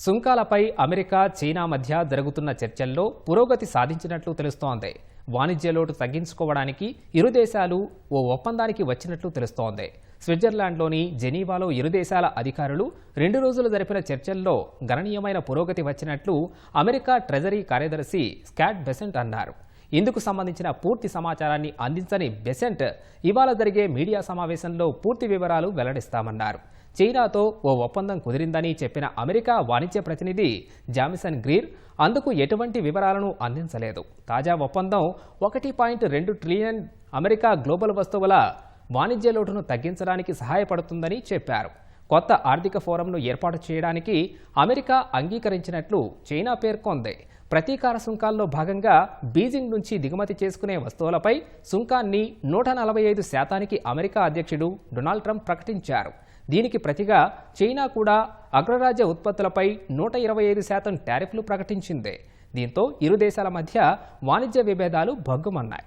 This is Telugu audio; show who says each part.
Speaker 1: సుంకాలపై అమెరికా, చైనా మధ్య జరుగుతున్న చర్చల్లో పురోగతి సాధించినట్లు తెలుస్తోంది. వాణిజ్య లోటు తగ్గించుకోవడానికి ఇరు దేశాలు ఓ ఒప్పందానికి వచ్చినట్లు తెలుస్తోంది. స్విట్జర్లాండ్లోని జెనీవాలో ఇరు దేశాల అధికారులు 2 రోజులు జరిపిన చర్చల్లో గణనీయమైన పురోగతి వచ్చినట్లు అమెరికా ట్రెజరీ కార్యదర్శి స్కాట్ బెసెంట్ అన్నారు. ఇందుకు సంబంధించిన పూర్తి సమాచారాన్ని అందించని బెసెంట్ ఇవాళ జరిగే మీడియా సమావేశంలో పూర్తి వివరాలు వెల్లడిస్తామన్నారు. చైనాతో ఓ ఒప్పందం కుదిరిందని చెప్పిన అమెరికా వాణిజ్య ప్రతినిధి జామిసన్ గ్రీర్ అందుకు ఎటువంటి వివరాలను అందించలేదు. తాజా ఒప్పందం 1.2 ట్రిలియన్ అమెరికా గ్లోబల్ వస్తువుల వాణిజ్య లోటును తగ్గించడానికి సహాయపడుతుందని చెప్పారు. కొత్త ఆర్థిక ఫోరంను ఏర్పాటు చేయడానికి అమెరికా అంగీకరించినట్లు చైనా పేర్కొంది. ప్రతీకార సుంకాల్లో భాగంగా బీజింగ్ నుంచి దిగుమతి చేసుకునే వస్తువులపై సుంకాన్ని 145% అమెరికా అధ్యక్షుడు డొనాల్డ్ ట్రంప్ ప్రకటించారు. దీనికి ప్రతిగా చైనా కూడా అగ్రరాజ్య ఉత్పత్తులపై 125% టారిఫ్లు ప్రకటించింది. దీంతో ఇరు దేశాల మధ్య వాణిజ్య విభేదాలు భగ్గుమన్నాయి.